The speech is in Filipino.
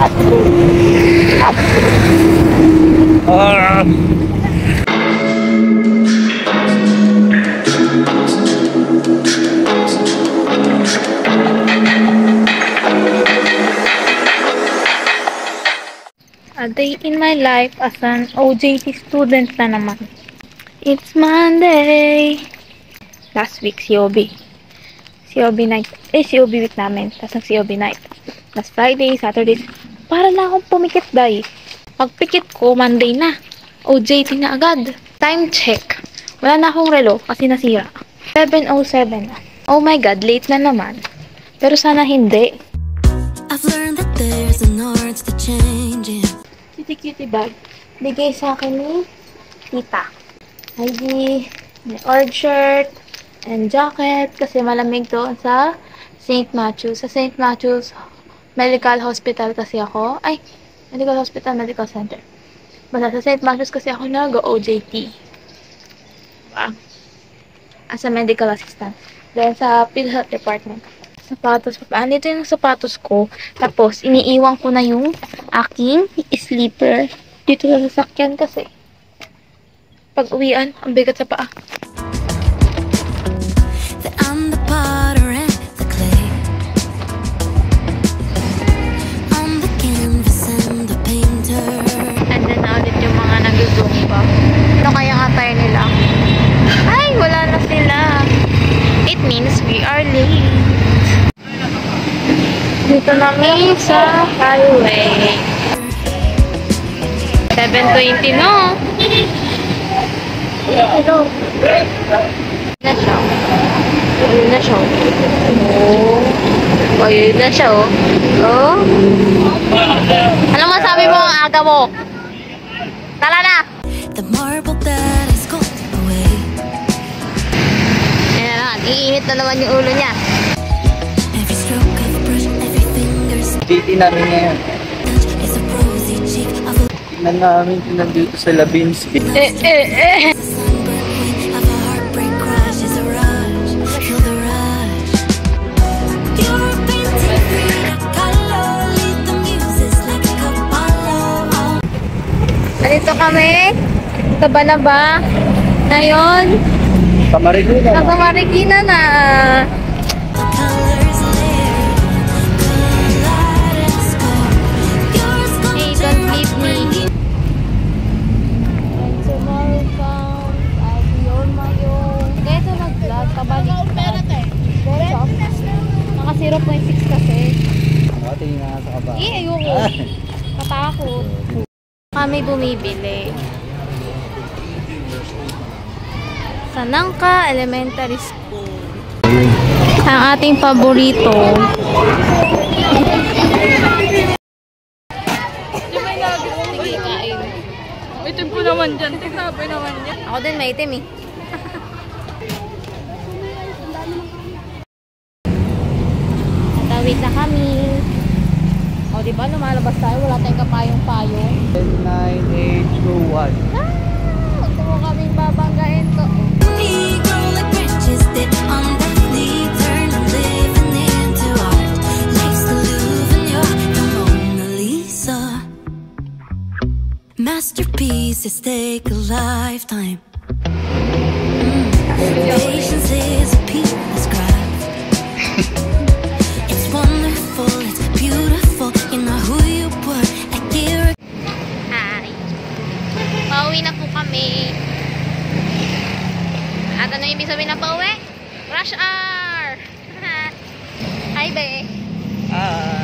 A day in my life as an OJT student na naman. It's Monday. Last week, COB. COB night. COB week namin. Tapos nag-COB night. Last Friday, Saturday. Para na akong pumikit, day. Pagpikit ko, Monday na. OJT na agad. Time check. Wala na akong relo kasi nasira. 7:07 na. Oh my God, late na naman. Pero sana hindi. I've learned that there's an art to changing. Cutie bag. Bigay sa akin ni tita. ID, may org shirt, and jacket. Kasi malamig doon sa St. Matthews. Sa St. Matthews Medical Hospital kasi ako. Ay, Medical Hospital, Medical Center. Basta sa St. Matthews kasi ako nag-OJT. Diba? As a medical assistant. Then sa PhilHealth Department. Sapatos pa. Dito yung sapatos ko. Tapos, iniiwan ko na yung aking sleeper dito sa sasakyan kasi. Pag uwian, ang bigat sa paa. I'm the potter and the clay. I'm the canvas and the painter. And then na ulit yung mga nag-zumba. Ano kaya nga tayo nila? Ay, wala na sila. It means we are late. Dito namin sa highway. 7:20, no? Hello. Na siya. Ayun na siya. Oh. Ayun na siya, oh. Oh. Ano masabi mo ang aga mo? Tala na! The marble that is gold away. Ayan na, iinit na naman yung ulo niya. Every stroke of a brush, every finger's JT namin ngayon. touch is a rosy cheek of a Tingnan namin kung nandito sa Labinsky. sunburned wing of a heartbreak crash is a rush. Feel the rush. You're a painting free color. Lead the muses like a Kapalo. Andito kami. Taba na ba? Ngayon, Kamariguna. nasa Marikina na. The colors layered on kaleidoscope. Yours gonna Hey, don't turn leave me. When tomorrow comes, I'll be on my own. Ito nag-vlog, pabaliktad. Naka 0.6 kasi. Tingin nga sa kaba. Ayoko. Katakot. Kami bumibili. Sa Nangka Elementary School. Ang ating paborito. Sige, kain. Itim po naman dyan. Tignaboy naman yan. Ako din may itim eh. Natawid na kami. O diba lumalabas tayo, wala tayong kapayong-payong. 10, 9, 8, 2, 1. Gusto mo kaming babanggain to. me grow like branches that undefinitely turn and living into art. Life's the Louvre and you're the Mona Lisa. Masterpieces take a lifetime. Patience is a peerless craft. It's wonderful, it's beautiful. You know who you were at your Hi. Pauwi na po kami. At ano ibig sabihin na pauwi? Rush hour! Hi, be. Ah.